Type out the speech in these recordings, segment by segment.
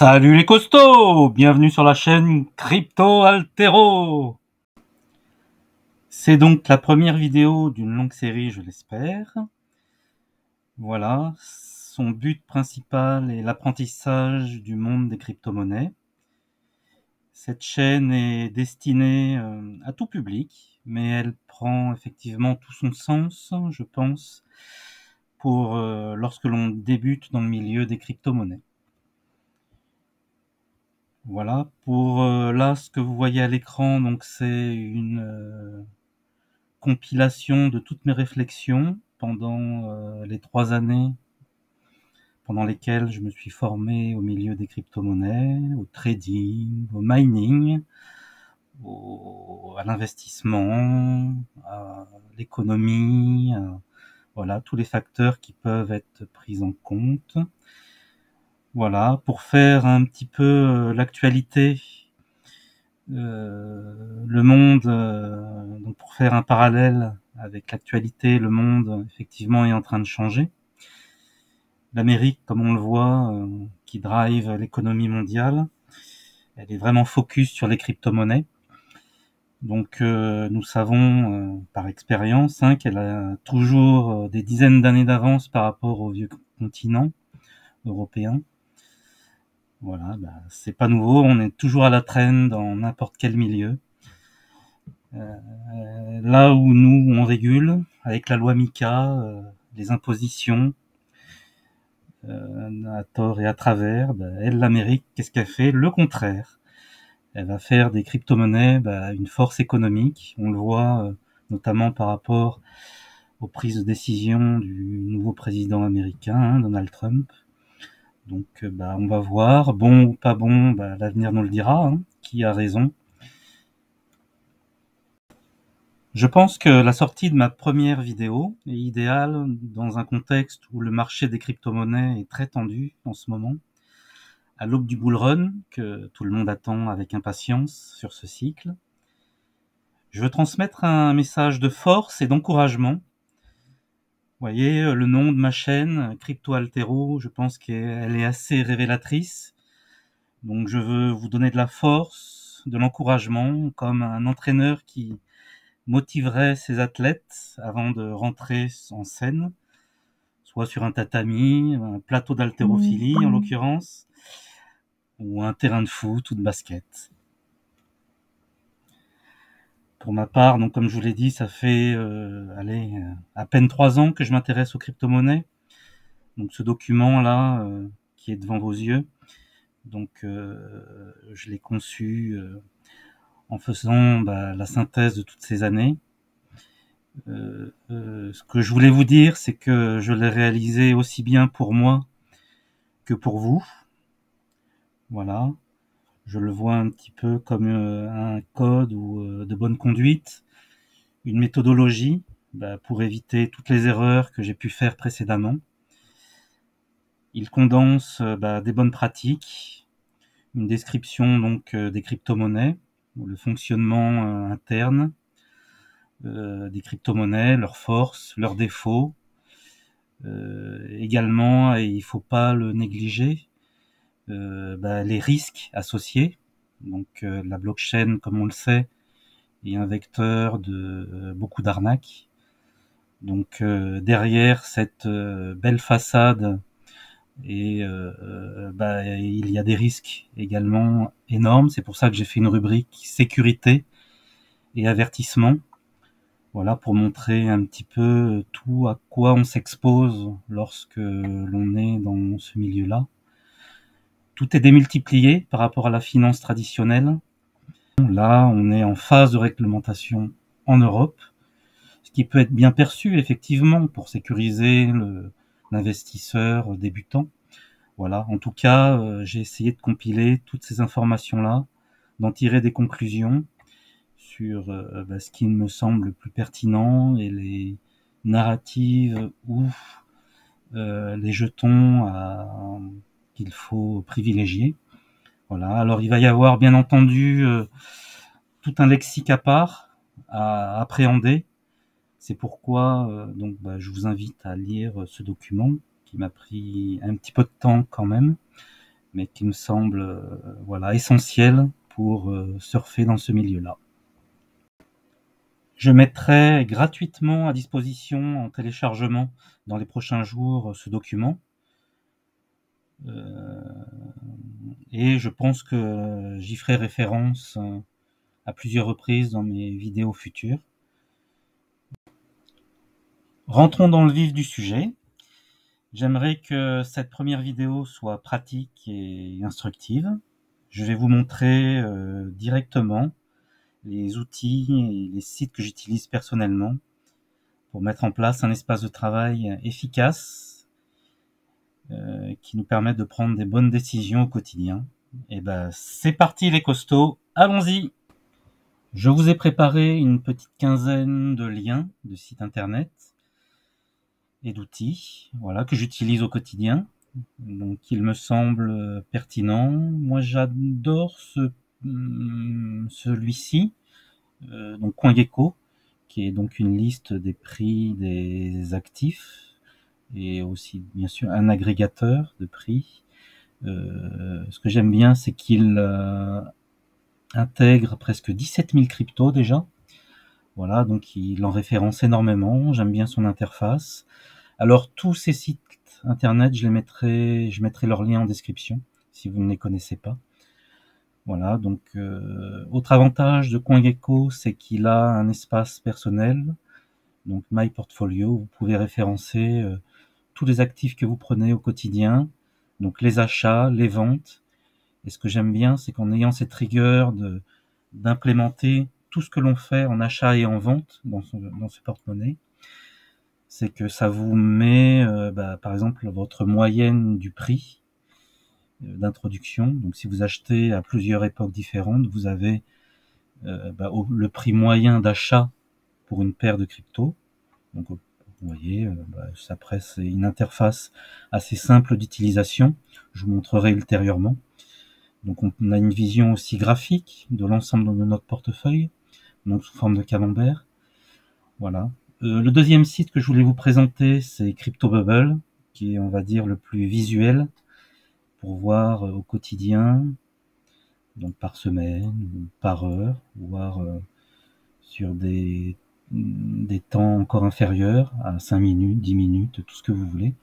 Salut les costauds! Bienvenue sur la chaîne Crypto Altero! C'est donc la première vidéo d'une longue série, je l'espère. Voilà, son but principal est l'apprentissage du monde des crypto-monnaies. Cette chaîne est destinée à tout public, mais elle prend effectivement tout son sens, je pense, pour lorsque l'on débute dans le milieu des crypto-monnaies. Voilà, pour là, ce que vous voyez à l'écran, donc c'est une compilation de toutes mes réflexions pendant les 3 années pendant lesquelles je me suis formé au milieu des crypto-monnaies, au trading, au mining, à l'investissement, à l'économie, voilà, tous les facteurs qui peuvent être pris en compte. Voilà, pour faire un petit peu l'actualité, le monde, donc pour faire un parallèle avec l'actualité, le monde effectivement est en train de changer. L'Amérique, comme on le voit, qui drive l'économie mondiale, elle est vraiment focus sur les crypto-monnaies. Donc nous savons par expérience qu'elle a toujours des dizaines d'années d'avance par rapport au vieux continent européen. Voilà, c'est pas nouveau, on est toujours à la traîne dans n'importe quel milieu. Là où nous, on régule, avec la loi MiCA, les impositions, à tort et à travers, elle, l'Amérique, qu'est-ce qu'elle fait? Le contraire. Elle va faire des crypto-monnaies une force économique. On le voit notamment par rapport aux prises de décision du nouveau président américain, Donald Trump. Donc on va voir, bon ou pas bon, l'avenir nous le dira, qui a raison. Je pense que la sortie de ma première vidéo est idéale dans un contexte où le marché des crypto-monnaies est très tendu en ce moment, à l'aube du bull run que tout le monde attend avec impatience sur ce cycle. Je veux transmettre un message de force et d'encouragement. Vous voyez, le nom de ma chaîne, Crypto Altero, je pense qu'elle est assez révélatrice. Donc je veux vous donner de la force, de l'encouragement, comme un entraîneur qui motiverait ses athlètes avant de rentrer en scène, soit sur un tatami, un plateau d'haltérophilie en l'occurrence, ou un terrain de foot ou de basket. Pour ma part, donc comme je vous l'ai dit, ça fait à peine 3 ans que je m'intéresse aux crypto-monnaies. Donc ce document-là, qui est devant vos yeux, donc je l'ai conçu en faisant la synthèse de toutes ces années. Ce que je voulais vous dire, c'est que je l'ai réalisé aussi bien pour moi que pour vous. Voilà. Je le vois un petit peu comme un code ou de bonne conduite, une méthodologie pour éviter toutes les erreurs que j'ai pu faire précédemment. Il condense des bonnes pratiques, une description donc des crypto-monnaies, le fonctionnement interne des crypto-monnaies, leurs forces, leurs défauts. Également, et il faut pas le négliger, les risques associés. Donc la blockchain, comme on le sait, est un vecteur de beaucoup d'arnaques. Donc derrière cette belle façade, et il y a des risques également énormes. C'est pour ça que j'ai fait une rubrique sécurité et avertissement. Voilà, pour montrer un petit peu tout à quoi on s'expose lorsque l'on est dans ce milieu-là. Tout est démultiplié par rapport à la finance traditionnelle. Là, on est en phase de réglementation en Europe, ce qui peut être bien perçu effectivement pour sécuriser l'investisseur débutant. Voilà, en tout cas, j'ai essayé de compiler toutes ces informations-là, d'en tirer des conclusions sur ce qui me semble le plus pertinent et les narratives ou les jetons qu'il faut privilégier. Voilà. Alors il va y avoir bien entendu tout un lexique à part à appréhender. C'est pourquoi je vous invite à lire ce document qui m'a pris un petit peu de temps quand même, mais qui me semble voilà, essentiel pour surfer dans ce milieu-là. Je mettrai gratuitement à disposition en téléchargement dans les prochains jours ce document. Et je pense que j'y ferai référence à plusieurs reprises dans mes vidéos futures. Rentrons dans le vif du sujet. J'aimerais que cette première vidéo soit pratique et instructive. Je vais vous montrer directement les outils et les sites que j'utilise personnellement pour mettre en place un espace de travail efficace qui nous permette de prendre des bonnes décisions au quotidien. Et ben, c'est parti les costauds, allons-y! Je vous ai préparé une petite quinzaine de liens de sites internet et d'outils, voilà, que j'utilise au quotidien. Donc, il me semble pertinent. Moi, j'adore celui-ci, donc CoinGecko, qui est donc une liste des prix des actifs et aussi, bien sûr, un agrégateur de prix. Ce que j'aime bien, c'est qu'il intègre presque 17 000 cryptos déjà. Voilà, donc il en référence énormément. J'aime bien son interface. Alors, tous ces sites internet, je mettrai leurs liens en description si vous ne les connaissez pas. Voilà, donc autre avantage de CoinGecko, c'est qu'il a un espace personnel, donc My Portfolio. Vous pouvez référencer tous les actifs que vous prenez au quotidien, donc les achats, les ventes. Et ce que j'aime bien, c'est qu'en ayant cette rigueur d'implémenter tout ce que l'on fait en achat et en vente dans ce porte-monnaie, c'est que ça vous met, par exemple, votre moyenne du prix d'introduction. Donc, si vous achetez à plusieurs époques différentes, vous avez le prix moyen d'achat pour une paire de cryptos. Donc, vous voyez, après, c'est une interface assez simple d'utilisation. Je vous montrerai ultérieurement. Donc, on a une vision aussi graphique de l'ensemble de notre portefeuille, donc sous forme de camembert. Voilà. Le deuxième site que je voulais vous présenter, c'est CryptoBubble, qui est, on va dire, le plus visuel pour voir au quotidien, donc par semaine, par heure, voire sur des temps encore inférieurs à 5 minutes, 10 minutes, tout ce que vous voulez.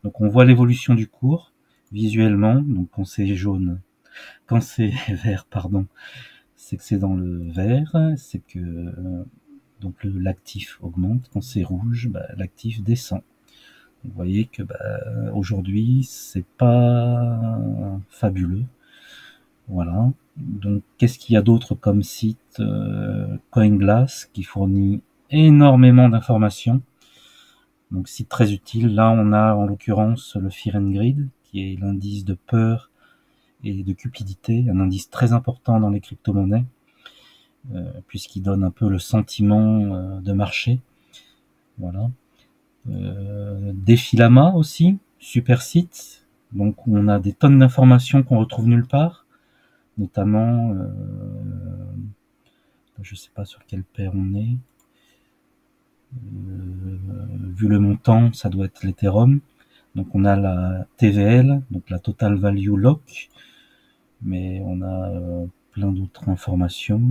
Donc on voit l'évolution du cours visuellement. Donc quand c'est jaune, quand c'est vert, pardon, c'est que c'est dans le vert, c'est que donc l'actif augmente. Quand c'est rouge, l'actif descend. Vous voyez que aujourd'hui c'est pas fabuleux. Voilà. Donc qu'est-ce qu'il y a d'autre comme site? CoinGlass qui fournit énormément d'informations. Donc site très utile. Là on a en l'occurrence le Fear and Greed, qui est l'indice de peur et de cupidité, un indice très important dans les crypto-monnaies, puisqu'il donne un peu le sentiment de marché. Voilà. Défilama aussi, super site. Donc on a des tonnes d'informations qu'on retrouve nulle part, notamment, je sais pas sur quelle paire on est. Vu le montant, ça doit être l'Ethereum. Donc on a la TVL, donc la Total Value Lock, mais on a plein d'autres informations.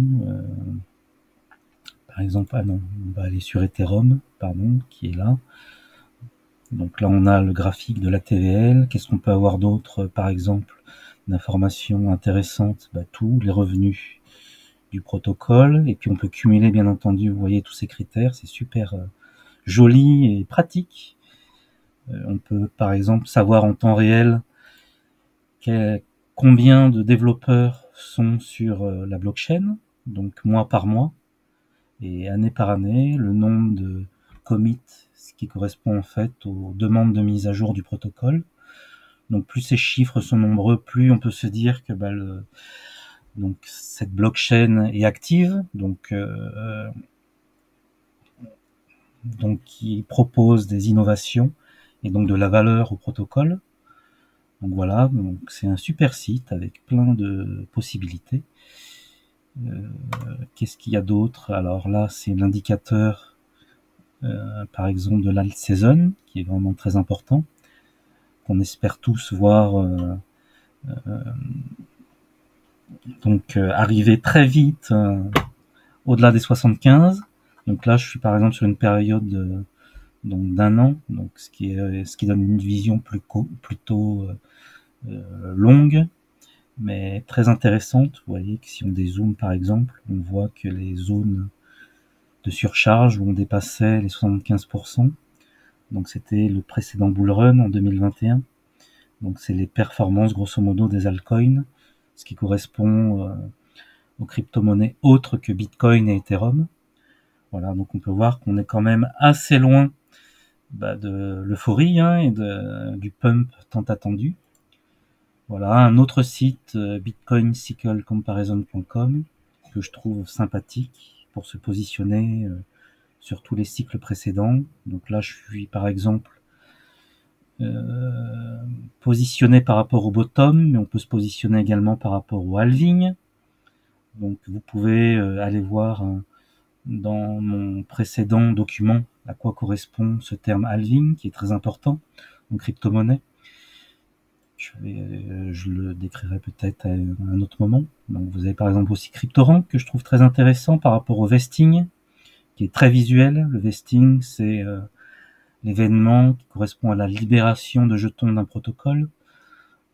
Par exemple, on va aller sur Ethereum, pardon, qui est là. Donc là, on a le graphique de la TVL. Qu'est-ce qu'on peut avoir d'autre, par exemple, d'informations intéressantes? Tous les revenus du protocole. Et puis on peut cumuler, bien entendu, vous voyez tous ces critères. C'est super joli et pratique. On peut, par exemple, savoir en temps réel combien de développeurs sont sur la blockchain, donc mois par mois, et année par année, le nombre de commits, ce qui correspond en fait aux demandes de mise à jour du protocole. Donc plus ces chiffres sont nombreux, plus on peut se dire que donc cette blockchain est active, donc qui propose des innovations et donc de la valeur au protocole. Donc voilà, donc c'est un super site avec plein de possibilités. Qu'est-ce qu'il y a d'autre? Alors là, c'est l'indicateur, par exemple, de l'alt-saison, qui est vraiment très important, qu'on espère tous voir Donc arriver très vite au-delà des 75. Donc là, je suis par exemple sur une période donc d'un an, donc ce qui donne une vision plutôt longue, mais très intéressante. Vous voyez que si on dézoome par exemple, on voit que les zones de surcharge où on dépassait les 75%, donc c'était le précédent bull run en 2021. Donc c'est les performances grosso modo des altcoins, ce qui correspond aux crypto-monnaies autres que Bitcoin et Ethereum. Voilà, donc on peut voir qu'on est quand même assez loin de l'euphorie et du pump tant attendu. Voilà, un autre site, bitcoincyclecomparison.com, que je trouve sympathique pour se positionner sur tous les cycles précédents. Donc là, je suis par exemple positionné par rapport au bottom, mais on peut se positionner également par rapport au halving. Donc vous pouvez aller voir dans mon précédent document à quoi correspond ce terme halving, qui est très important en crypto-monnaie. Je le décrirai peut-être à un autre moment. Donc vous avez par exemple aussi CryptoRank, que je trouve très intéressant par rapport au vesting, qui est très visuel. Le vesting, c'est l'événement qui correspond à la libération de jetons d'un protocole.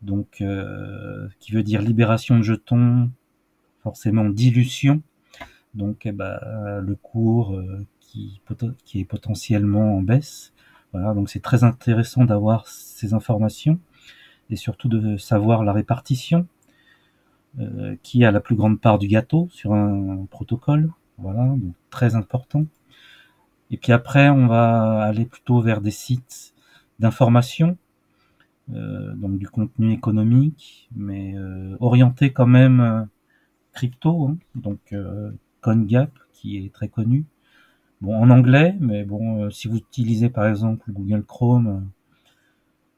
Donc, qui veut dire libération de jetons, forcément dilution. Donc, le cours qui est potentiellement en baisse. Voilà, donc c'est très intéressant d'avoir ces informations et surtout de savoir la répartition qui a la plus grande part du gâteau sur un protocole. Voilà, donc très important. Et puis après, on va aller plutôt vers des sites d'information, donc du contenu économique, mais orienté quand même crypto, donc CoinGap, qui est très connu. Bon, en anglais, mais bon, si vous utilisez par exemple Google Chrome,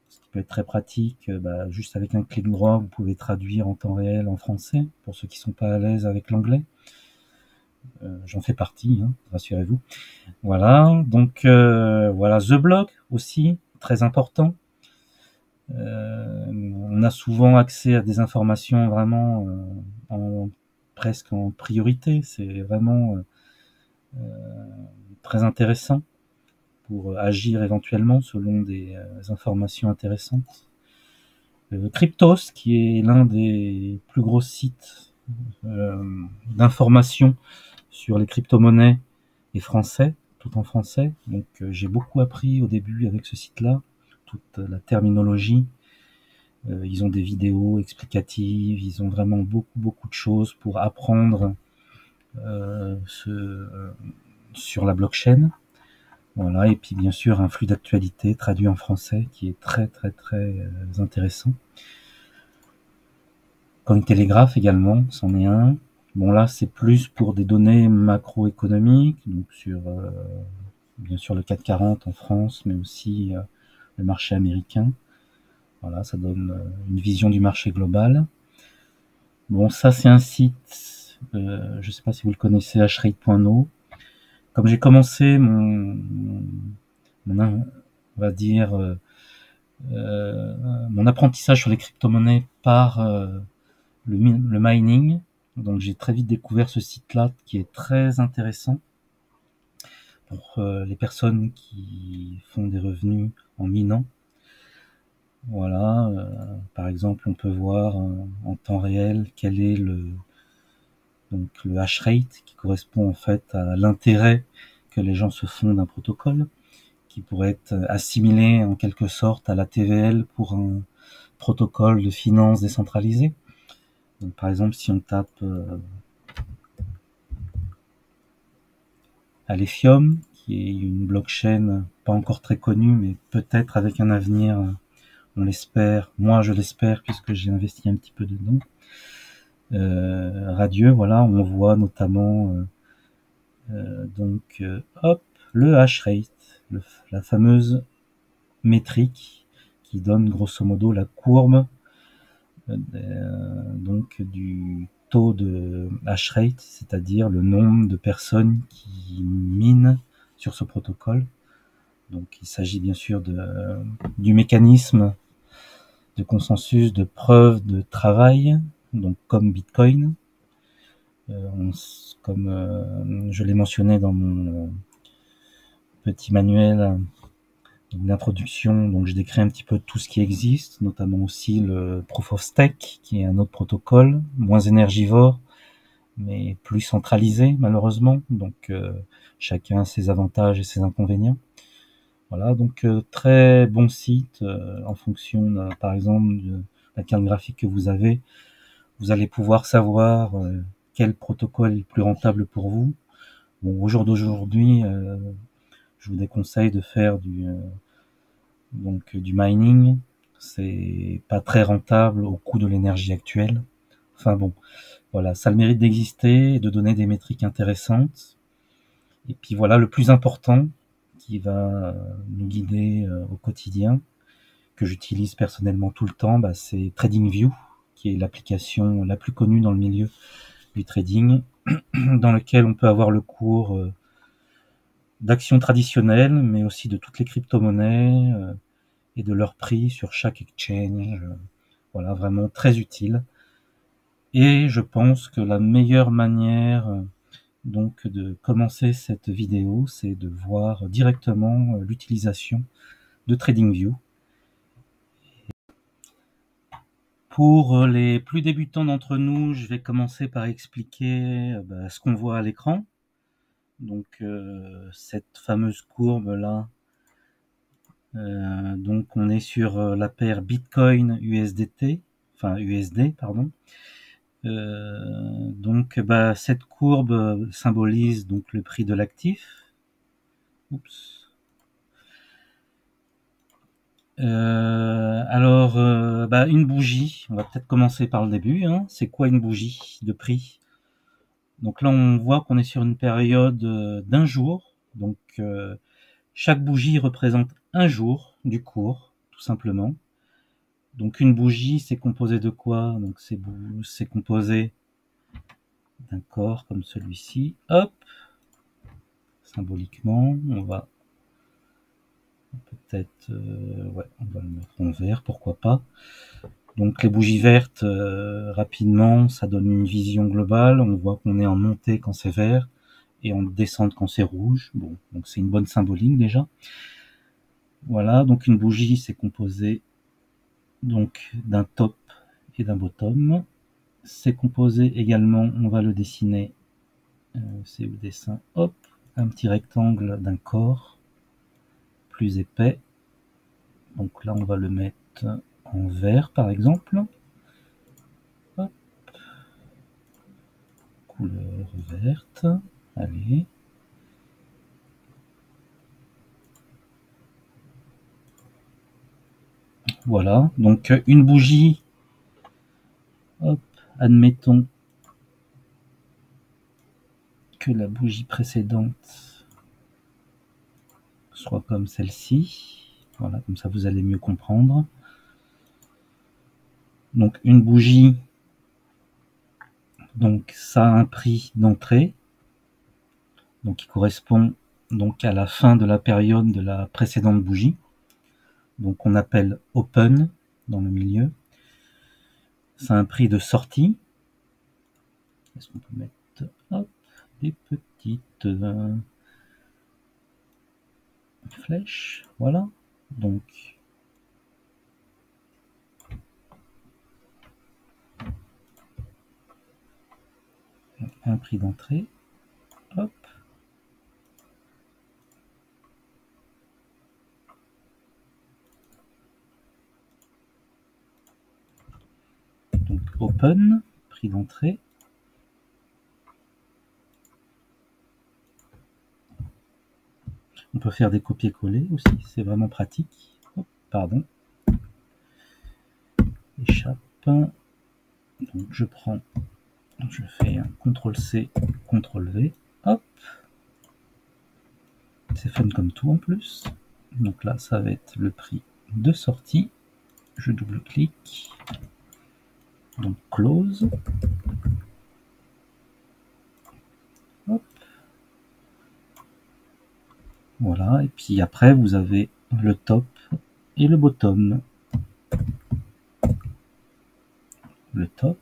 ce qui peut être très pratique, juste avec un clic droit, vous pouvez traduire en temps réel en français, pour ceux qui sont pas à l'aise avec l'anglais. J'en fais partie, rassurez-vous. Voilà, donc voilà, The Block aussi, très important. On a souvent accès à des informations vraiment presque en priorité. C'est vraiment très intéressant pour agir éventuellement selon des informations intéressantes. Cryptos, qui est l'un des plus gros sites d'information sur les crypto-monnaies, est français, tout en français. Donc j'ai beaucoup appris au début avec ce site-là, toute la terminologie. Ils ont des vidéos explicatives, ils ont vraiment beaucoup de choses pour apprendre sur la blockchain. Voilà, et puis bien sûr un flux d'actualité traduit en français qui est très intéressant. Cointelegraph également, c'en est un. Bon là c'est plus pour des données macroéconomiques, donc sur bien sûr le CAC 40 en France, mais aussi le marché américain. Voilà, ça donne une vision du marché global. Bon, ça c'est un site, je sais pas si vous le connaissez, hashrate.no. Comme j'ai commencé on va dire mon apprentissage sur les crypto-monnaies par le mining, donc j'ai très vite découvert ce site-là qui est très intéressant pour les personnes qui font des revenus en minant. Voilà, par exemple, on peut voir en temps réel quel est le hash rate qui correspond en fait à l'intérêt que les gens se font d'un protocole, qui pourrait être assimilé en quelque sorte à la TVL pour un protocole de finance décentralisé. Donc, par exemple, si on tape Alephium, qui est une blockchain pas encore très connue, mais peut-être avec un avenir, on l'espère, moi je l'espère puisque j'ai investi un petit peu dedans, radieux, voilà, on voit notamment le hash rate, la fameuse métrique qui donne grosso modo la courbe donc du taux de hash rate, c'est-à-dire le nombre de personnes qui minent sur ce protocole. Donc il s'agit bien sûr du mécanisme de consensus, de preuve de travail, donc comme Bitcoin. Comme je l'ai mentionné dans mon petit manuel d'introduction, donc je décris un petit peu tout ce qui existe, notamment aussi le Proof of Stake, qui est un autre protocole, moins énergivore, mais plus centralisé malheureusement, donc chacun a ses avantages et ses inconvénients. Voilà, donc très bon site en fonction, par exemple, de la carte graphique que vous avez. Vous allez pouvoir savoir quel protocole est le plus rentable pour vous. Bon, au jour d'aujourd'hui, je vous déconseille de faire du mining. C'est pas très rentable au coût de l'énergie actuelle. Enfin bon, voilà, ça a le mérite d'exister et de donner des métriques intéressantes. Et puis voilà, le plus important qui va nous guider au quotidien, que j'utilise personnellement tout le temps, c'est TradingView, qui est l'application la plus connue dans le milieu du trading, dans lequel on peut avoir le cours d'actions traditionnelles, mais aussi de toutes les crypto-monnaies et de leur prix sur chaque exchange. Voilà, vraiment très utile. Et je pense que la meilleure manière donc de commencer cette vidéo, c'est de voir directement l'utilisation de TradingView. Pour les plus débutants d'entre nous, je vais commencer par expliquer ce qu'on voit à l'écran. Donc cette fameuse courbe là, donc on est sur la paire Bitcoin USDT, enfin USD pardon. Donc cette courbe symbolise donc le prix de l'actif. Oups. Alors, une bougie, on va peut-être commencer par le début, hein. C'est quoi une bougie de prix? Donc là, on voit qu'on est sur une période d'un jour. Donc, chaque bougie représente un jour du cours, tout simplement. Donc, une bougie, c'est composé de quoi? Donc, c'est composé d'un corps comme celui-ci. Hop, symboliquement, on va peut-être, on va le mettre en vert, pourquoi pas. Donc les bougies vertes, rapidement, ça donne une vision globale. On voit qu'on est en montée quand c'est vert et en descente quand c'est rouge. Bon, donc c'est une bonne symbolique déjà. Voilà, donc une bougie, c'est composé donc d'un top et d'un bottom. C'est composé également, on va le dessiner, c'est le dessin, hop, un petit rectangle d'un corps plus épais. Donc là, on va le mettre en vert, par exemple. Hop. Couleur verte. Allez. Voilà. Donc, une bougie. Hop. Admettons que la bougie précédente soit comme celle-ci. Voilà, comme ça vous allez mieux comprendre. Donc une bougie, donc ça a un prix d'entrée, donc qui correspond donc à la fin de la période de la précédente bougie. Donc on appelle open dans le milieu. Ça a un prix de sortie. Est-ce qu'on peut mettre des petites flèches, voilà. Donc un prix d'entrée, hop. Donc open, prix d'entrée. On peut faire des copier-coller aussi, c'est vraiment pratique. Hop, pardon. Échappe. Donc je fais un CTRL-C, CTRL-V, hop. C'est fun comme tout en plus. Donc là, ça va être le prix de sortie. Je double-clique. Donc close. Hop. Voilà, et puis après, vous avez le top et le bottom. le top.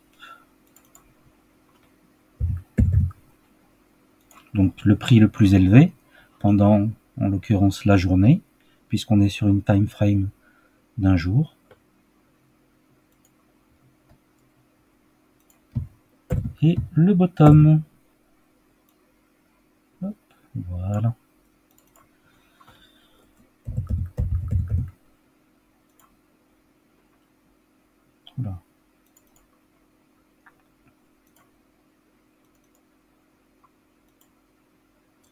Donc le prix le plus élevé pendant, en l'occurrence, la journée, puisqu'on est sur une time frame d'un jour. Et le bottom. Hop, voilà. Oula.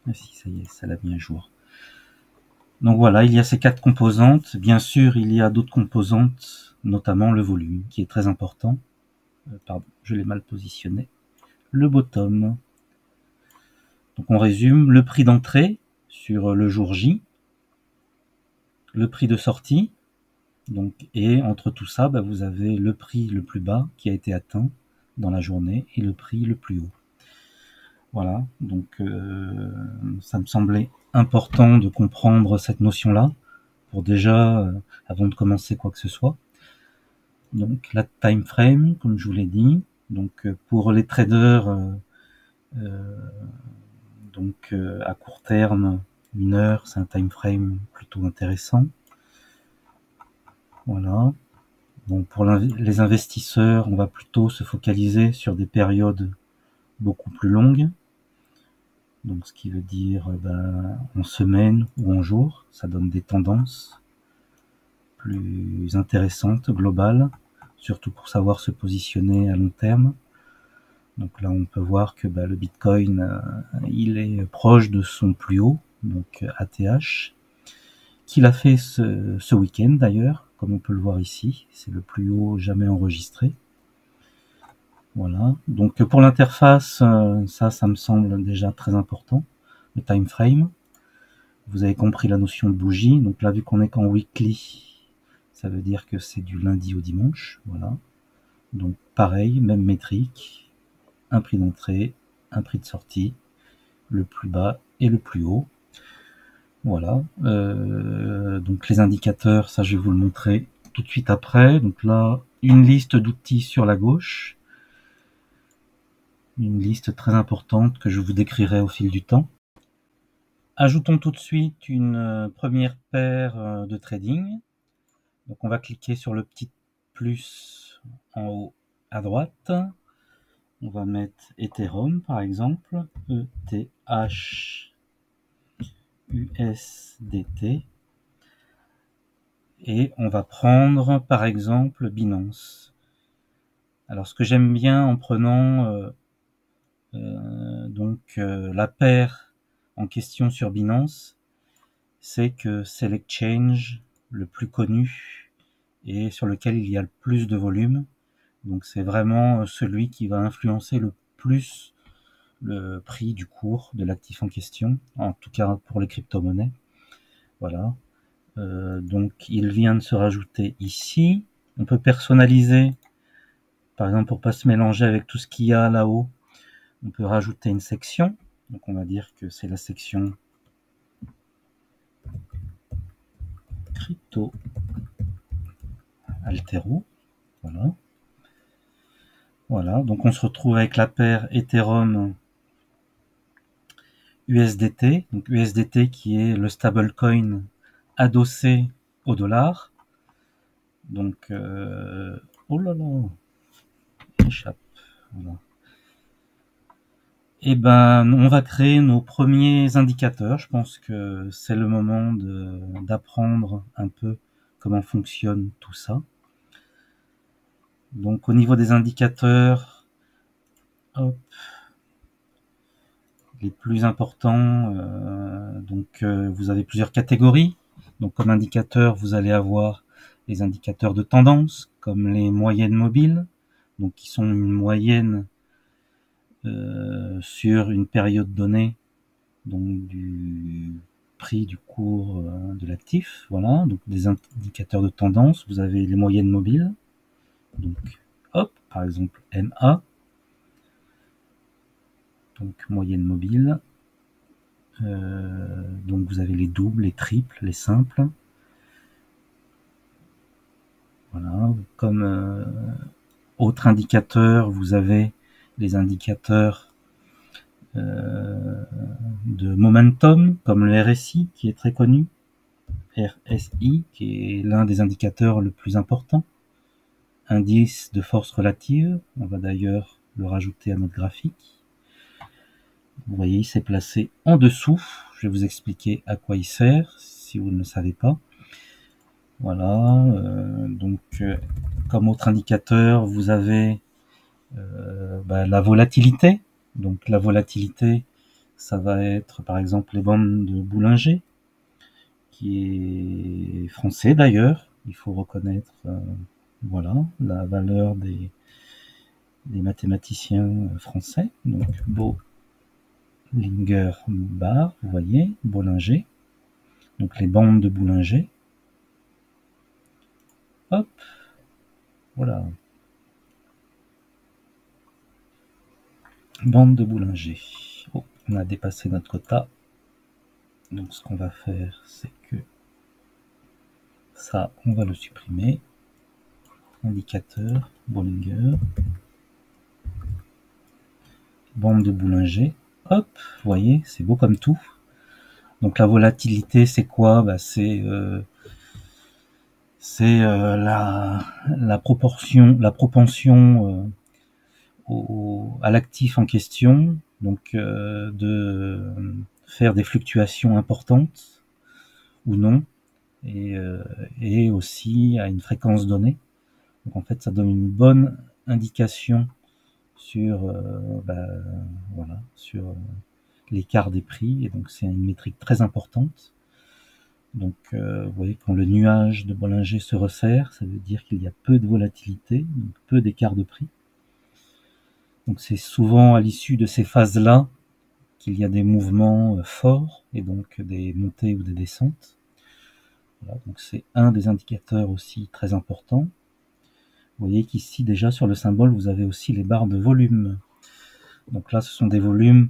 Ah si, ça y est, ça l'a mis à jour. Donc voilà, il y a ces 4 composantes. Bien sûr, il y a d'autres composantes, notamment le volume, qui est très important. Pardon, je l'ai mal positionné. Le bottom. Donc on résume, le prix d'entrée sur le jour J, le prix de sortie, donc, et entre tout ça, vous avez le prix le plus bas qui a été atteint dans la journée et le prix le plus haut. Voilà, donc ça me semblait important de comprendre cette notion-là pour déjà, avant de commencer quoi que ce soit. Donc la time frame, comme je vous l'ai dit, donc pour les traders, à court terme, 1 heure, c'est un time frame plutôt intéressant. Voilà. Bon, pour les investisseurs, on va plutôt se focaliser sur des périodes beaucoup plus longues. Donc, ce qui veut dire en semaine ou en jour, ça donne des tendances plus intéressantes, globales, surtout pour savoir se positionner à long terme. Donc là, on peut voir que le Bitcoin, il est proche de son plus haut, donc ATH, qu'il a fait ce week-end d'ailleurs, comme on peut le voir ici. C'est le plus haut jamais enregistré. Voilà. Donc pour l'interface, ça me semble déjà très important. Le time frame. Vous avez compris la notion de bougie. Donc là, vu qu'on est qu'en weekly, ça veut dire que c'est du lundi au dimanche. Voilà. Donc pareil, même métrique. Un prix d'entrée, un prix de sortie, le plus bas et le plus haut. Voilà. Donc les indicateurs, ça je vais vous le montrer tout de suite après. Donc là, une liste d'outils sur la gauche. Une liste très importante que je vous décrirai au fil du temps. Ajoutons tout de suite une première paire de trading. Donc on va cliquer sur le petit plus en haut à droite. On va mettre Ethereum par exemple, ETHUSDT. Et on va prendre par exemple Binance. Alors ce que j'aime bien en prenant la paire en question sur Binance, c'est que c'est l'exchange le plus connu et sur lequel il y a le plus de volume. Donc c'est vraiment celui qui va influencer le plus le prix du cours de l'actif en question, en tout cas pour les crypto-monnaies. Voilà. Donc il vient de se rajouter ici. On peut personnaliser, par exemple pour pas se mélanger avec tout ce qu'il y a là-haut, on peut rajouter une section. Donc on va dire que c'est la section crypto Altero. Voilà. Voilà, donc on se retrouve avec la paire Ethereum USDT, donc USDT qui est le stablecoin adossé au dollar. Donc, oh là là, échappe. Voilà. Et on va créer nos premiers indicateurs. Je pense que c'est le moment d'apprendre un peu comment fonctionne tout ça. Donc, au niveau des indicateurs, hop, les plus importants, vous avez plusieurs catégories. Donc comme indicateur, vous allez avoir les indicateurs de tendance, comme les moyennes mobiles, donc qui sont une moyenne sur une période donnée, donc du prix du cours de l'actif. Voilà, donc des indicateurs de tendance. Vous avez les moyennes mobiles, donc hop, par exemple MA, donc moyenne mobile. Donc vous avez les doubles, les triples, les simples. Voilà, comme Autre indicateur, vous avez les indicateurs de momentum, comme le RSI, qui est très connu, RSI, qui est l'un des indicateurs le plus importants, indice de force relative, on va d'ailleurs le rajouter à notre graphique. Vous voyez, il s'est placé en dessous, je vais vous expliquer à quoi il sert, si vous ne le savez pas. Voilà, comme autre indicateur, vous avez la volatilité. Donc la volatilité, ça va être par exemple les bandes de Bollinger, qui est français d'ailleurs. Il faut reconnaître voilà, la valeur des mathématiciens français. Donc Bollinger Bar, vous voyez, Bollinger. Donc les bandes de Bollinger. Hop, voilà. Bande de Bollinger. Oh, on a dépassé notre quota. Donc ce qu'on va faire, c'est que ça, on va le supprimer. Indicateur, Bollinger. Bande de Bollinger. Hop, vous voyez, c'est beau comme tout. Donc la volatilité, c'est quoi? C'est la proportion, la propension à l'actif en question, donc de faire des fluctuations importantes ou non, et aussi à une fréquence donnée. Donc en fait, ça donne une bonne indication sur voilà, sur l'écart des prix, et donc c'est une métrique très importante. Donc vous voyez, quand le nuage de Bollinger se resserre, ça veut dire qu'il y a peu de volatilité, donc peu d'écart de prix. Donc c'est souvent à l'issue de ces phases-là qu'il y a des mouvements forts, et donc des montées ou des descentes. Voilà, donc c'est un des indicateurs aussi très importants. Vous voyez qu'ici déjà sur le symbole, vous avez aussi les barres de volume. Donc là, ce sont des volumes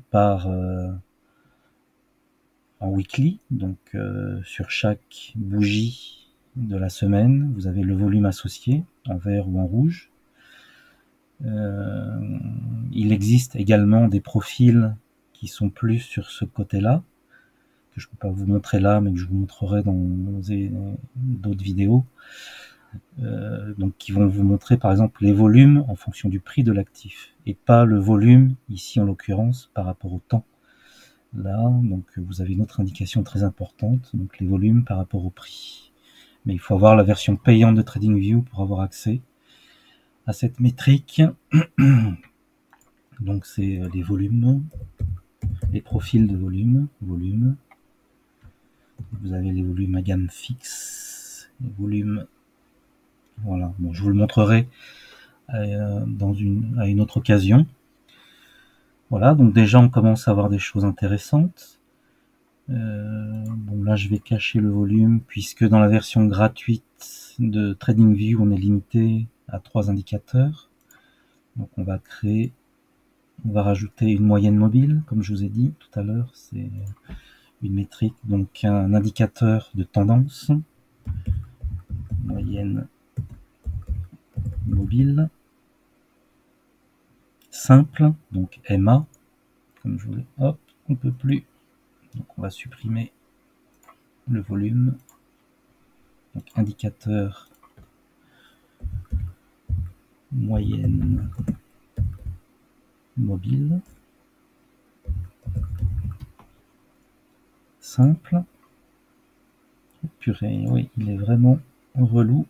en weekly, donc sur chaque bougie de la semaine, vous avez le volume associé en vert ou en rouge. Il existe également des profils qui sont plus sur ce côté-là, que je ne peux pas vous montrer là, mais que je vous montrerai dans d'autres vidéos. Donc qui vont vous montrer par exemple les volumes en fonction du prix de l'actif, et pas le volume, ici en l'occurrence, par rapport au temps. Là, donc vous avez une autre indication très importante, donc les volumes par rapport au prix. Mais il faut avoir la version payante de TradingView pour avoir accès à cette métrique. Donc c'est les volumes, les profils de volume. Vous avez les volumes à gamme fixe, les volumes. Voilà, bon, je vous le montrerai à une autre occasion. Voilà, donc déjà on commence à avoir des choses intéressantes. Bon, là je vais cacher le volume, puisque dans la version gratuite de TradingView on est limité à 3 indicateurs. Donc on va rajouter une moyenne mobile, comme je vous ai dit tout à l'heure. C'est une métrique, donc un indicateur de tendance. Moyenne mobile simple, donc MA, comme je voulais. Hop, on peut plus. Donc on va supprimer le volume. Donc indicateur moyenne mobile simple. Purée, oui, il est vraiment relou.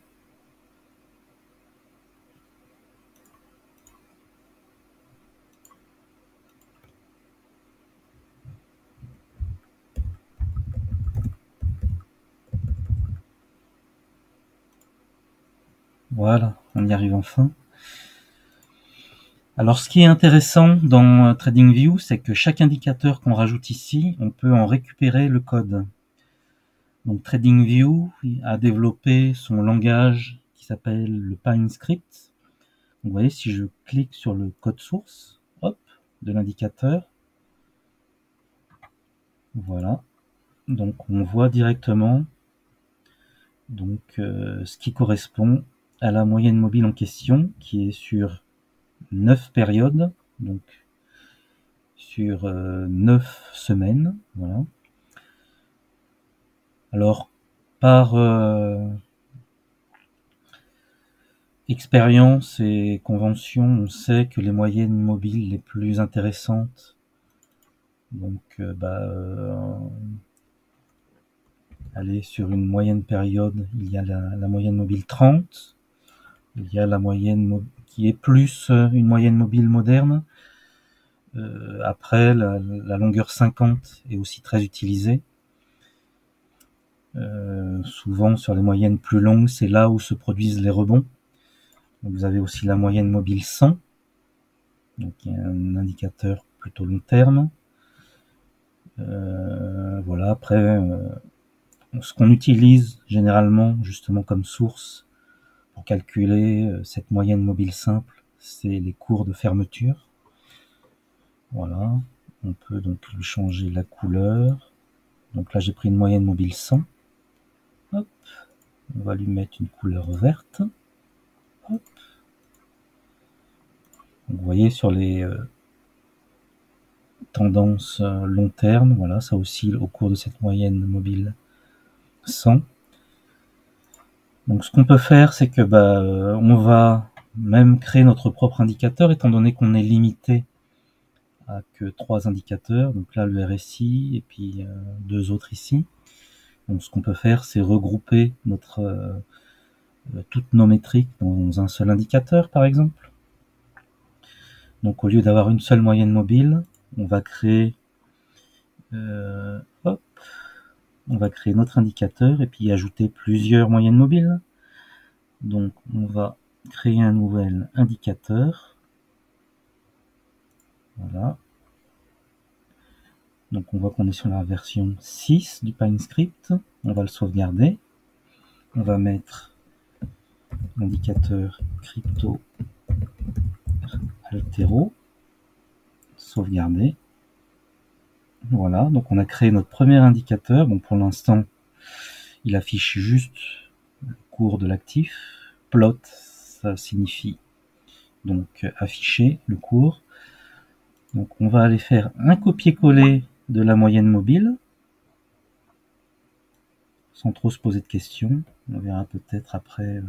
Voilà, on y arrive enfin. Alors ce qui est intéressant dans TradingView, c'est que chaque indicateur qu'on rajoute ici, on peut en récupérer le code. Donc TradingView a développé son langage qui s'appelle le PineScript. Vous voyez, si je clique sur le code source, hop, de l'indicateur, voilà. Donc on voit directement donc ce qui correspond à la moyenne mobile en question, qui est sur 9 périodes, donc sur 9 semaines. Voilà. Alors, par expérience et convention, on sait que les moyennes mobiles les plus intéressantes, donc aller sur une moyenne période, il y a la moyenne mobile 30, il y a la moyenne qui est plus une moyenne mobile moderne. Après, la longueur 50 est aussi très utilisée. Souvent, sur les moyennes plus longues, c'est là où se produisent les rebonds. Donc, vous avez aussi la moyenne mobile 100, donc il y a un indicateur plutôt long terme. Voilà, après, ce qu'on utilise généralement justement comme source pour calculer cette moyenne mobile simple, c'est les cours de fermeture. Voilà, on peut donc lui changer la couleur. Donc là, j'ai pris une moyenne mobile 100. Hop, on va lui mettre une couleur verte. Hop. Donc, vous voyez sur les tendances long terme, voilà, ça oscille au cours de cette moyenne mobile 100. Donc ce qu'on peut faire, c'est que on va même créer notre propre indicateur, étant donné qu'on est limité à que 3 indicateurs. Donc là, le RSI et puis 2 autres ici. Donc ce qu'on peut faire, c'est regrouper toutes nos métriques dans un seul indicateur, par exemple. Donc au lieu d'avoir une seule moyenne mobile, on va créer on va créer notre indicateur et puis ajouter plusieurs moyennes mobiles. Donc on va créer un nouvel indicateur. Voilà. Donc on voit qu'on est sur la version 6 du PineScript. On va le sauvegarder. On va mettre l'indicateur crypto altero. Sauvegarder. Voilà, donc on a créé notre premier indicateur. Bon, pour l'instant, il affiche juste le cours de l'actif. Plot, ça signifie donc afficher le cours. Donc on va aller faire un copier-coller de la moyenne mobile, sans trop se poser de questions. On verra peut-être après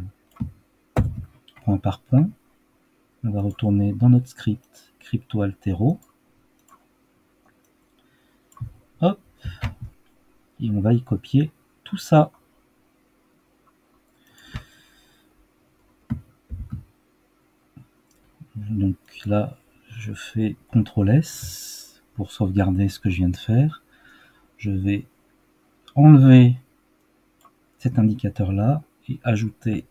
point par point. On va retourner dans notre script crypto altero. Hop, et on va y copier tout ça. Donc là, je fais CTRL S pour sauvegarder ce que je viens de faire. Je vais enlever cet indicateur là et ajouter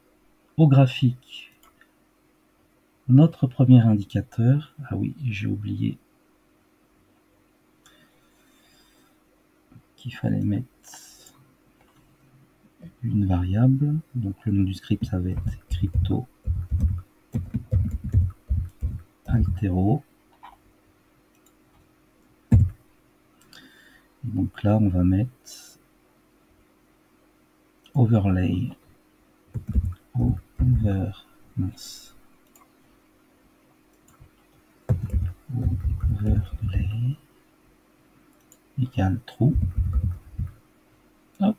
au graphique notre premier indicateur. Ah oui, j'ai oublié qu'il fallait mettre une variable. Donc le nom du script, ça va être crypto altero. Donc là, on va mettre overlay overlay égale true. Hop.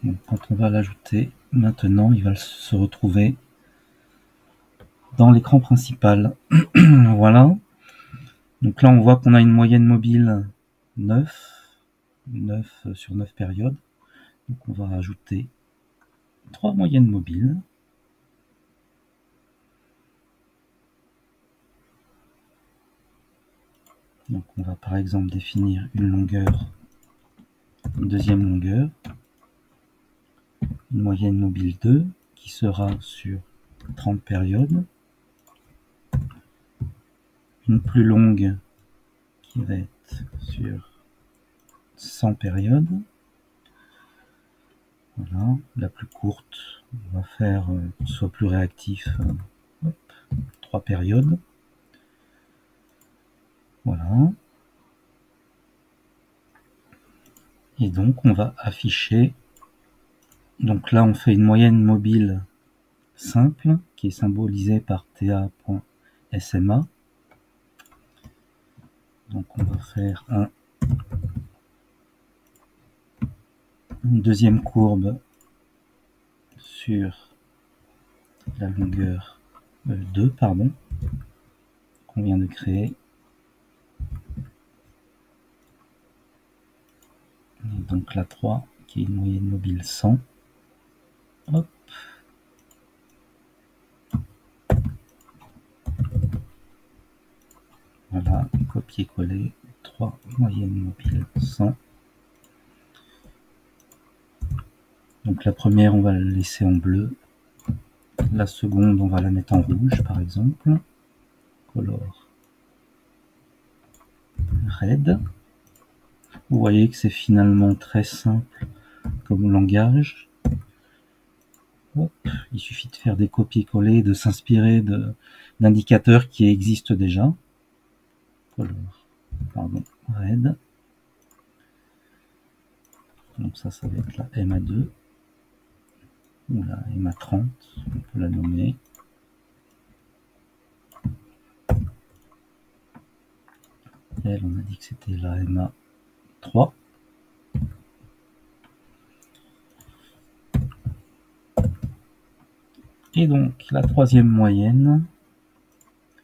Donc, quand on va l'ajouter, maintenant il va se retrouver dans l'écran principal. Voilà. Donc là on voit qu'on a une moyenne mobile 9 sur 9 périodes. Donc on va rajouter 3 moyennes mobiles. Donc on va par exemple définir une longueur, une deuxième longueur, une moyenne mobile 2 qui sera sur 30 périodes, une plus longue qui va être sur 100 périodes. Voilà, la plus courte, on va faire pour soit plus réactif, 3 périodes. Voilà. Et donc on va afficher, donc là on fait une moyenne mobile simple qui est symbolisée par ta.sma. Donc on va faire une deuxième courbe sur la longueur 2, pardon, qu'on vient de créer. Et donc la 3 qui est une moyenne mobile 100. Hop. Voilà, copier-coller, 3 moyennes mobiles 100. Donc la première, on va la laisser en bleu. La seconde, on va la mettre en rouge, par exemple. Color red. Vous voyez que c'est finalement très simple comme langage. Hop, il suffit de faire des copier-coller, de s'inspirer d'indicateurs qui existent déjà. Color, pardon, red. Donc ça va être la MA2 ou la MA30, on peut la nommer. Elle, on a dit que c'était la MA3. Et donc la troisième moyenne,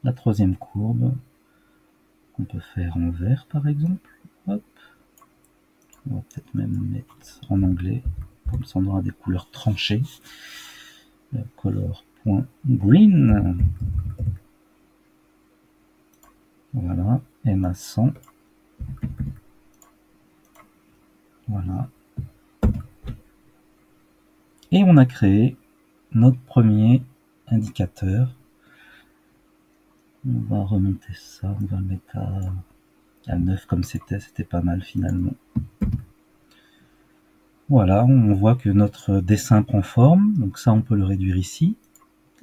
la troisième courbe, qu'on peut faire en vert par exemple. Hop. On va peut-être même mettre en anglais, comme ça on aura des couleurs tranchées. Color.green. Voilà, MA100. Voilà. Et on a créé notre premier indicateur. On va remonter ça, on va le mettre à 9 comme c'était pas mal finalement. Voilà, on voit que notre dessin prend forme, donc ça on peut le réduire ici.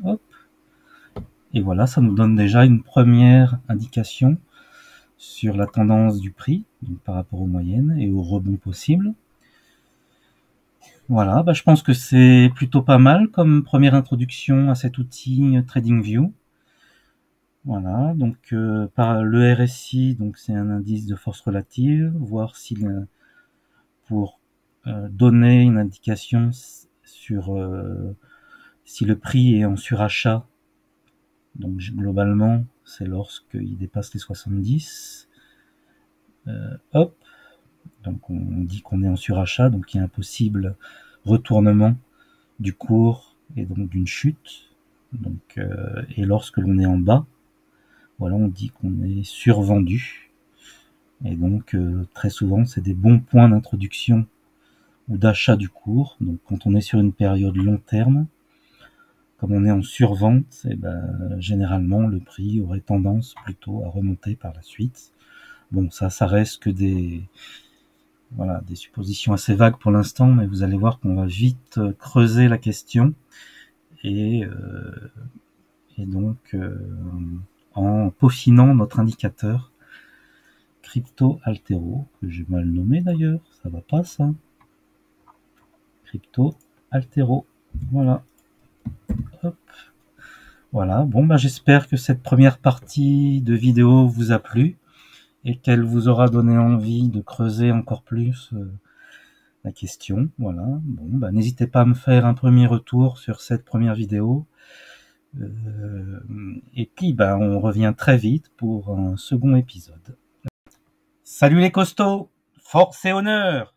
Hop. Et voilà, ça nous donne déjà une première indication sur la tendance du prix, donc par rapport aux moyennes et aux rebonds possibles. Voilà, je pense que c'est plutôt pas mal comme première introduction à cet outil TradingView. Voilà, donc par le RSI, donc c'est un indice de force relative, voir si pour donner une indication sur si le prix est en surachat. Donc globalement, c'est lorsqu'il dépasse les 70. Hop, donc on dit qu'on est en surachat, donc il y a un possible retournement du cours et donc d'une chute. Donc, et lorsque l'on est en bas, voilà, on dit qu'on est survendu. Et donc très souvent, c'est des bons points d'introduction ou d'achat du cours. Donc quand on est sur une période long terme, comme on est en survente, et généralement le prix aurait tendance plutôt à remonter par la suite. Bon, ça reste que des suppositions assez vagues pour l'instant, mais vous allez voir qu'on va vite creuser la question et donc en peaufinant notre indicateur Crypto Altero, que j'ai mal nommé d'ailleurs, ça va pas ça. Crypto Altero, voilà. Hop. Voilà, bon j'espère que cette première partie de vidéo vous a plu et qu'elle vous aura donné envie de creuser encore plus la question. Voilà, bon n'hésitez pas à me faire un premier retour sur cette première vidéo. Et puis on revient très vite pour un second épisode. Salut les costauds, force et honneur!